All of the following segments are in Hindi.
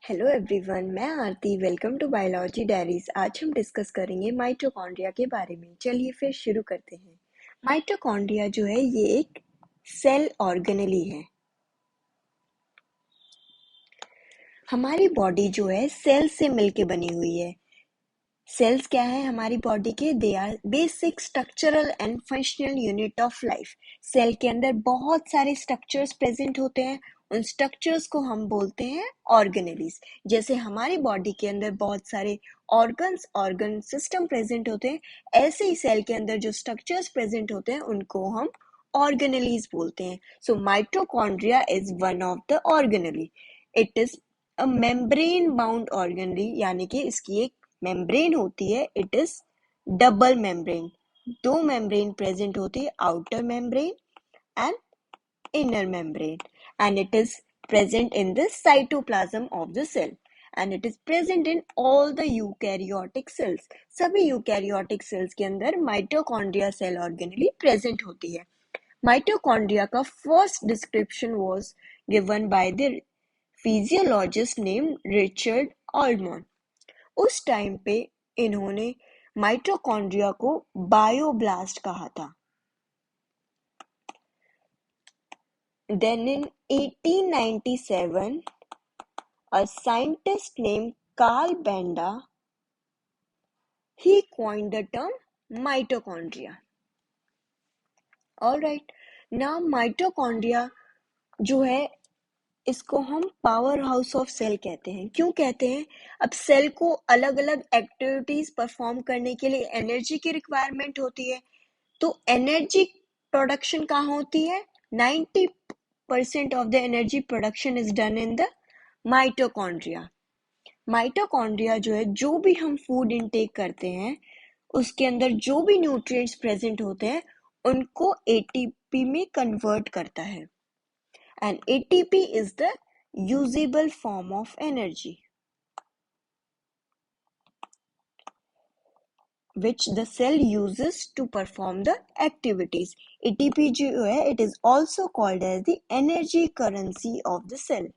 हेलो एवरीवन, मैं Aarti. Welcome to biology diaries. आज हम डिस्कस करेंगे माइटोकॉन्ड्रिया के बारे में। चलिए फिर शुरू करते हैं। माइटोकॉन्ड्रिया जो है ये एक सेल ऑर्गेनेली है। हमारी बॉडी जो है सेल से मिलके बनी हुई है। सेल्स क्या है हमारी बॉडी के? They are basic structural and functional unit of life. Cell के अंदर बहुत सारे स्ट्रक्चर्स प्रेजेंट होते हैं। उन स्ट्रक्चर्स को हम बोलते हैं ऑर्गेनेलीज। जैसे हमारी बॉडी के अंदर बहुत सारे ऑर्गन सिस्टम प्रेजेंट होते हैं, ऐसे ही सेल के अंदर जो स्ट्रक्चर्स प्रेजेंट होते हैं उनको हम ऑर्गेनेलीज बोलते हैं। So mitochondria is one of the organelle. It is a membrane bound organelle, यानी कि इसकी एक मेम्ब्रेन होती है। It is double membrane. दो मेम्ब्रेन प्रेजेंट होती है, outer membrane and inner membrane, and it is present in the cytoplasm of the cell, and it is present in all the eukaryotic cells. सभी यूकैरियोटिक सेल्स के अंदर माइटोकॉन्ड्रिया सेल ऑर्गेनेली प्रेजेंट होती है। माइटोकॉन्ड्रिया का first description was given by the physiologist named Richard Altmann. उस टाइम पे इन्होंने माइटोकॉन्ड्रिया को बायोब्लास्ट कहा था। Then in 1897, a scientist named Carl Benda, he coined the term mitochondria. Alright, now mitochondria जो है इसको हम पावर हाउस ऑफ सेल कहते हैं। क्यों कहते हैं? अब सेल को अलग अलग एक्टिविटीज परफॉर्म करने के लिए एनर्जी की रिक्वायरमेंट होती है, तो एनर्जी प्रोडक्शन कहाँ होती है? 90% of the energy production is done in the mitochondria. Mitochondria जो है, जो भी हम फूड इनटेक करते हैं उसके अंदर जो भी न्यूट्रिएंट्स प्रेजेंट होते हैं उनको एटीपी में कन्वर्ट करता है, and ATP is the usable form of energy which the cell uses to perform the activities. ATP जो है, it is also called as the energy currency of the cell,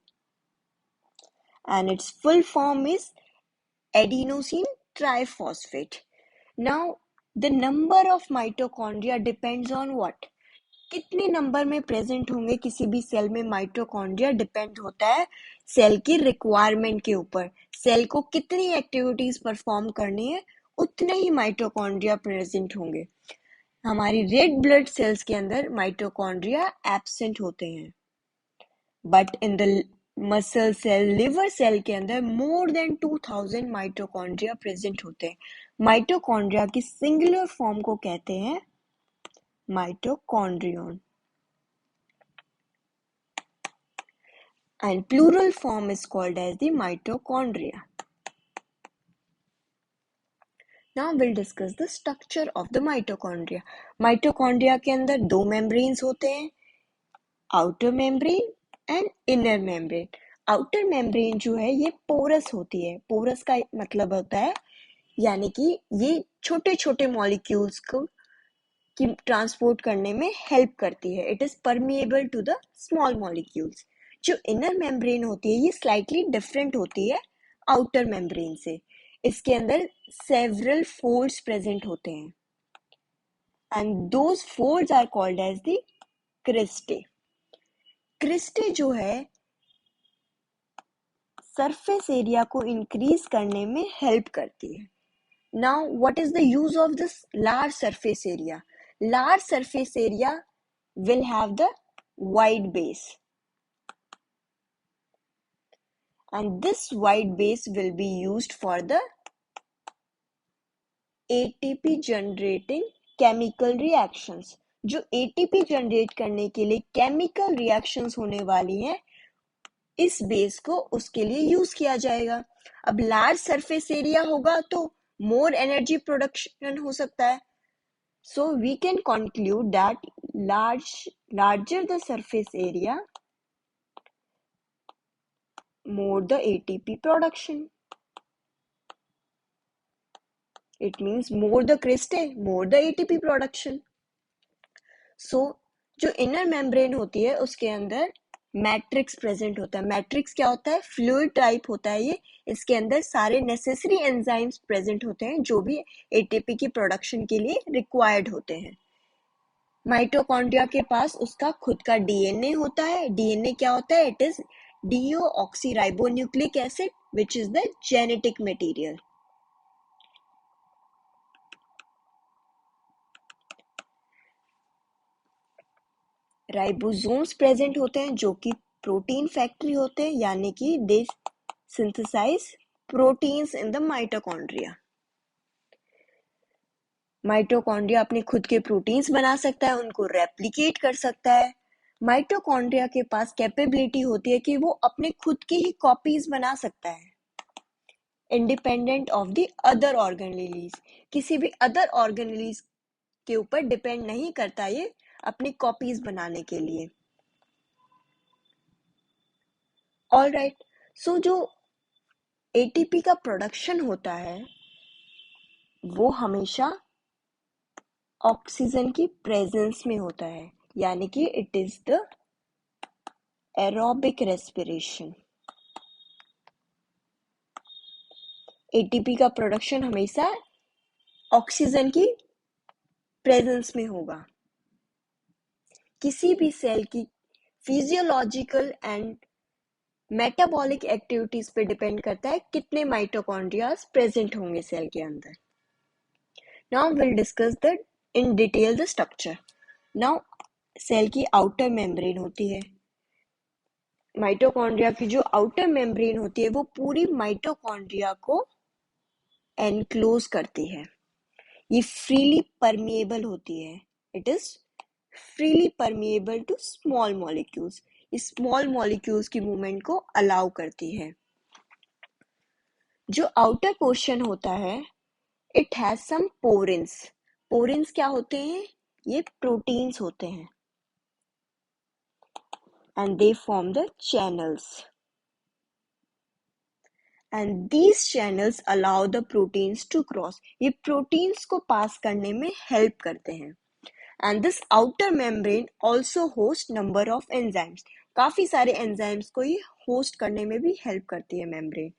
and its full form is adenosine triphosphate. Now, the number of mitochondria depends on what? कितने नंबर में प्रेजेंट होंगे किसी भी सेल में माइटोकॉन्ड्रिया डिपेंड होता है सेल की रिक्वायरमेंट के ऊपर। सेल को कितनी एक्टिविटीज परफॉर्म करनी है उतने ही माइटोकॉन्ड्रिया प्रेजेंट होंगे। हमारी रेड ब्लड सेल्स के अंदर माइटोकॉन्ड्रिया एब्सेंट होते हैं, but in the muscle cell, liver cell के अंदर मोर देन 2000 माइटोकॉन्ड्रिया प्रेजेंट होते हैं। माइटोकॉन्ड्रिया की सिंगुलर फॉर्म को कहते हैं mitochondrion, and plural form is called as the mitochondria. Now we'll discuss the structure of the mitochondria. Mitochondria के अंदर दो membranes होते हैं, outer membrane and inner membrane. outer membrane जो है ये porous होती है। porous का मतलब होता है यानी कि ये छोटे छोटे molecules को की ट्रांसपोर्ट करने में हेल्प करती है। It is permeable to the small molecules. जो इनर मेम्ब्रेन होती है ये स्लाइटली डिफरेंट होती है आउटर मेम्ब्रेन से। इसके अंदर सेवरल फोल्ड्स प्रेजेंट होते हैं, and those folds are called as the cristae. Cristae जो है सरफेस एरिया को इंक्रीज करने में हेल्प करती है। Now what is the use of this large surface area? Large surface area will have the wide base, and this wide base will be used for the ATP generating chemical reactions. जो ATP जनरेट करने के लिए केमिकल रिएक्शंस होने वाली हैं, इस बेस को उसके लिए यूज किया जाएगा। अब लार्ज सरफेस एरिया होगा तो मोर एनर्जी प्रोडक्शन हो सकता है। So we can conclude that larger the surface area, more the ATP production. It means more the cristae, more the ATP production. So जो inner membrane होती है उसके अंदर मैट्रिक्स प्रेजेंट होता है। मैट्रिक्स क्या होता है? फ्लूइड टाइप होता है ये। इसके अंदर सारे नेसेसरी एंजाइम्स प्रेजेंट होते हैं जो भी एटीपी की प्रोडक्शन के लिए रिक्वायर्ड होते हैं। माइटोकॉन्ड्रिया के पास उसका खुद का डीएनए होता है। डीएनए क्या होता है? It is deoxyribonucleic acid which is the genetic material. Ribosomes present होते हैं जो कि प्रोटीन फैक्ट्री होते हैं, यानी कि they synthesise proteins in the mitochondria. Mitochondria अपने खुद के प्रोटीन्स बना सकता है, उनको रेप्लिकेट कर सकता है। माइटोकॉन्ड्रिया के पास कैपेबिलिटी होती है कि वो अपने खुद की ही कॉपीज बना सकता है, independent of the other organelles. किसी भी अदर ऑर्गेनेलीज के ऊपर डिपेंड नहीं करता ये अपनी कॉपीज बनाने के लिए। ऑलराइट, सो जो एटीपी का प्रोडक्शन होता है वो हमेशा ऑक्सीजन की प्रेजेंस में होता है, यानी कि it is the aerobic respiration. ATP का प्रोडक्शन हमेशा ऑक्सीजन की प्रेजेंस में होगा। किसी भी सेल की फिजियोलॉजिकल एंड मेटाबॉलिक एक्टिविटीज पे डिपेंड करता है कितने माइटोकॉन्ड्रियाज प्रेजेंट होंगे सेल के अंदर। Now will discuss the in detail the structure. Now cell की आउटर मेम्ब्रेन होती है। माइटोकॉन्ड्रिया की जो आउटर मेम्ब्रेन होती है वो पूरी माइटोकॉन्ड्रिया को एनक्लोज करती है। ये फ्रीली परमिएबल होती है। It is freely permeable to small molecules. ये स्मॉल मॉलिक्यूल्स की मूवमेंट को अलाउ करती है। जो आउटर पोर्शन होता है इट हैज सम पोरेंस। पोरेंस क्या होते हैं? ये प्रोटीन्स होते हैं and they form the channels, and these channels allow the proteins to cross. ये proteins को पास करने में help करते हैं। and this outer membrane also host number of enzymes. काफी सारे enzymes को ये host करने में भी help करती है membrane.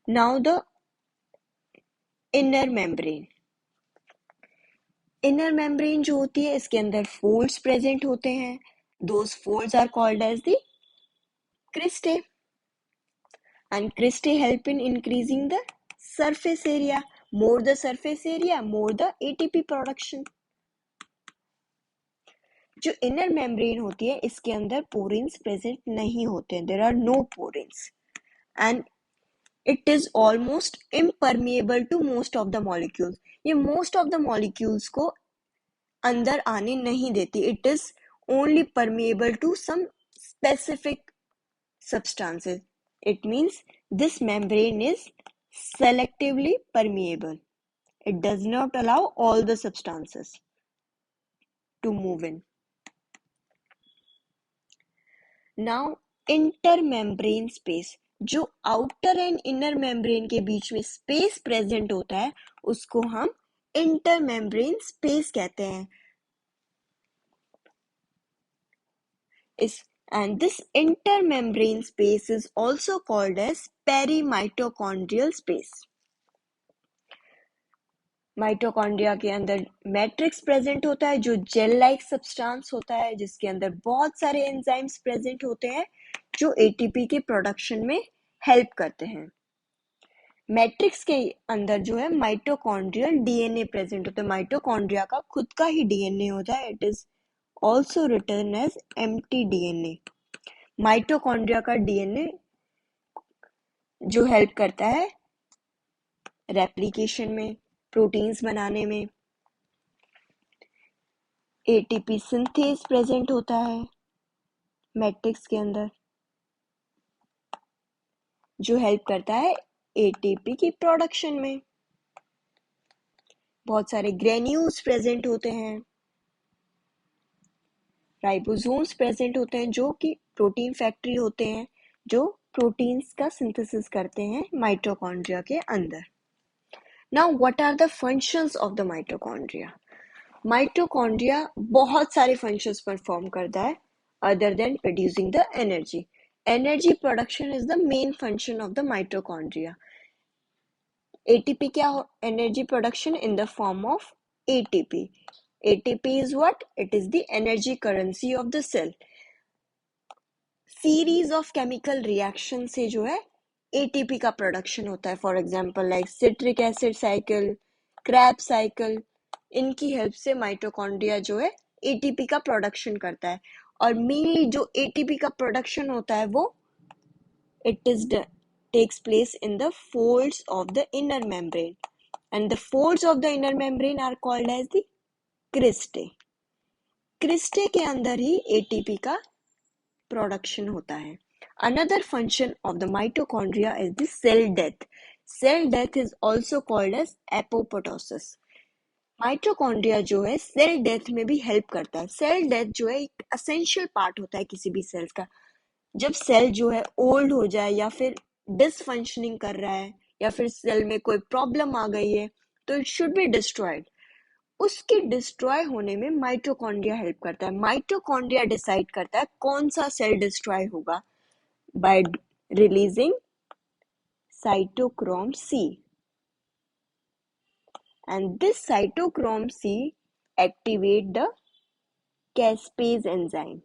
now the inner membrane. inner membrane जो होती है इसके अंदर folds present होते हैं। those folds are called as the cristae, and cristae help in increasing the surface area. More the surface area, more the ATP production. जो इनर मेम्ब्रेन होती है इसके अंदर पोरेंस प्रेजेंट नहीं होते हैं। There are no porins and it is almost impermeable to most of the molecules. ये मोस्ट ऑफ द मॉलिक्यूल्स को अंदर आने नहीं देती। It is only permeable to some specific substances. It means this membrane is selectively permeable. It does not allow all the substances to move in. Now, intermembrane space. जो आउटर एंड इनर मेम्ब्रेन के बीच में स्पेस प्रेजेंट होता है उसको हम इंटरमेम्ब्रेन स्पेस कहते हैं। And this intermembrane space is also called as perimitochondrial space. Mitochondria के अंदर मैट्रिक्स प्रेजेंट होता है जो जेल लाइक सब्सटेंस होता है जिसके अंदर बहुत सारे एंजाइम्स प्रेजेंट होते हैं जो एटीपी के प्रोडक्शन में हेल्प करते हैं। मैट्रिक्स के अंदर जो है माइटोकॉन्ड्रियल डीएनए प्रेजेंट होता है। माइटोकॉन्ड्रिया का खुद का ही डीएनए होता है। It is also written as MT DNA. Mitochondria का डीएनए जो हेल्प करता है रेप्लिकेशन में, प्रोटीन्स बनाने में। एटीपी सिंथेज प्रेजेंट होता है मैट्रिक्स के अंदर जो हेल्प करता है एटीपी की प्रोडक्शन में। बहुत सारे ग्रेन्यूल्स प्रेजेंट होते हैं। राइबोसोम्स प्रेजेंट होते हैं जो कि प्रोटीन फैक्ट्री होते हैं जो प्रोटीन्स का सिंथेसिस करते हैं माइटोकॉन्ड्रिया के अंदर। Now what are the functions of the mitochondria? Mitochondria बहुत सारे फंक्शंस परफॉर्म करता है other than producing the energy. Energy production is the main function of the mitochondria. ATP क्या हो? Energy production in the form of ATP. ATP is what? It is the energy currency of the cell. Series of chemical reaction से जो है एटीपी का प्रोडक्शन होता है. For example like citric acid cycle, Krebs cycle, इनकी हेल्प से माइटोकॉन्ड्रिया जो है एटीपी का प्रोडक्शन करता है. और मेनली जो एटीपी का प्रोडक्शन होता है वो it is takes place in the folds of the inner membrane, and the folds of the inner membrane are called as the cristae. Cristae के अंदर ही एटीपी का प्रोडक्शन होता है. Another function of the mitochondria is the cell death. Cell death is also called as apoptosis. Mitochondria जो है सेल डेथ में भी हेल्प करता है. सेल डेथ जो है एक असेंशियल पार्ट होता है किसी भी सेल्स का. जब सेल जो है ओल्ड हो जाए या फिर डिसफंक्शनिंग कर रहा है या फिर सेल में कोई प्रॉब्लम आ गई है तो इट शुड बी डिस्ट्रॉयड. उसके डिस्ट्रॉय होने में माइटोकॉन्ड्रिया हेल्प करता है. माइटोकॉन्ड्रिया डिसाइड करता है कौन सा सेल डिस्ट्रॉय होगा by releasing cytochrome C, and this cytochrome C activate the caspase enzyme,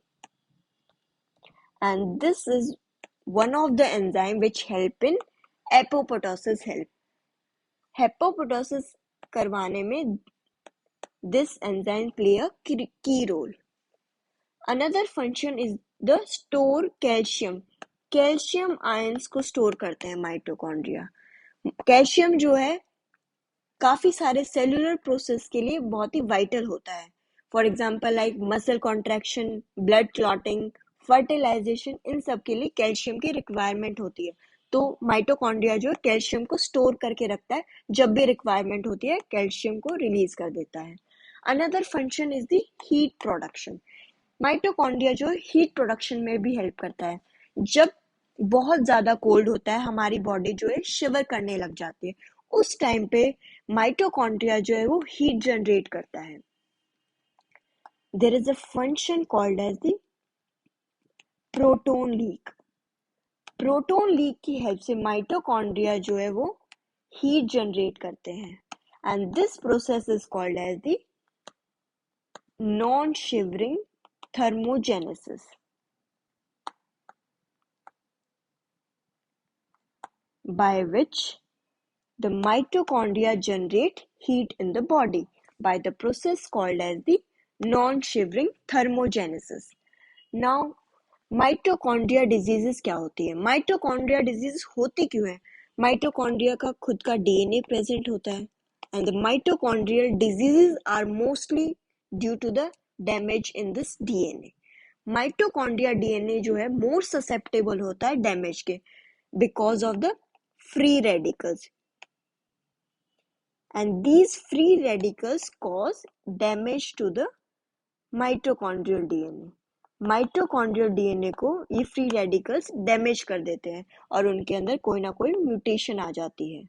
and this is one of the enzyme which help in apoptosis. Apoptosis करवाने में this enzyme play a key role. Another function is the store calcium. Calcium ions को स्टोर करते हैं माइटोकॉन्ड्रिया. कैल्शियम जो है काफी सारे सेलुलर प्रोसेस के लिए बहुत ही वाइटल होता है. For example like muscle contraction, blood clotting, fertilisation, इन सब के लिए कैल्शियम की रिक्वायरमेंट होती है. तो माइटोकॉन्ड्रिया जो कैल्शियम को स्टोर करके रखता है, जब भी रिक्वायरमेंट होती है कैल्शियम को रिलीज कर देता है. Another function is the heat production. Mitochondria जो हीट प्रोडक्शन में भी हेल्प करता है. जब बहुत ज्यादा कोल्ड होता है, हमारी बॉडी जो है शिवर करने लग जाती है, उस टाइम पे माइटोकॉन्ड्रिया जो है वो हीट जनरेट करता है. There is a function called as the proton leak. Proton leak की हेल्प से माइटोकॉन्ड्रिया जो है वो हीट जनरेट करते हैं, and this process is called as the non shivering thermogenesis, by which the mitochondria generate heat in the body by the process called as the non-shivering thermogenesis. Now, mitochondria diseases क्या होती है? Mitochondria diseases होती क्यों है? Mitochondria का खुद का DNA present होता है, and the mitochondrial diseases are mostly due to the damage in this DNA. Mitochondria DNA जो है मोर ससेप्टेबल होता है डैमेज के because of the free radicals, and these free radicals cause damage to the mitochondrial DNA. Mitochondrial DNA को ये फ्री रेडिकल्स डैमेज कर देते हैं और उनके अंदर कोई ना कोई म्यूटेशन आ जाती है,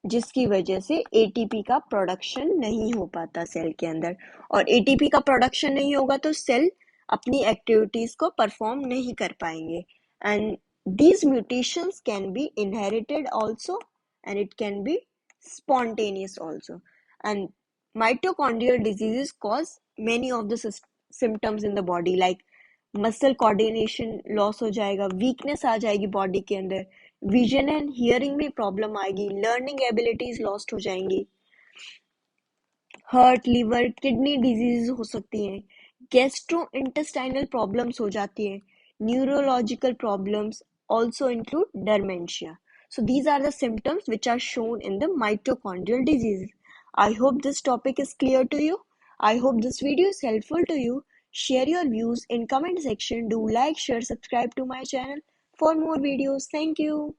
जिसकी वजह से एटीपी का प्रोडक्शन नहीं हो पाता सेल के अंदर. और एटीपी का प्रोडक्शन नहीं होगा तो सेल अपनी एक्टिविटीज को परफॉर्म नहीं कर पाएंगे. And these mutations can be inherited also and it can be spontaneous also. And mitochondrial diseases cause many of the symptoms in the body, like muscle coordination loss हो जाएगा, वीकनेस आ जाएगी बॉडी के अंदर, विजन एंड हियरिंग में प्रॉब्लम आएगी, लर्निंग एबिलिटीज लॉस्ट हो जाएंगी, हार्ट, लिवर, किडनी डिजीज हो सकती हैं, गैस्ट्रो इंटेस्टाइनल प्रॉब्लम्स हो जाती हैं, neurological problems also include dementia. So these are the symptoms which are shown in the mitochondrial disease. I hope this topic is clear to you. I hope this video is helpful to you. Share your views in comment section. Do like, share, subscribe to my channel for more videos. Thank you.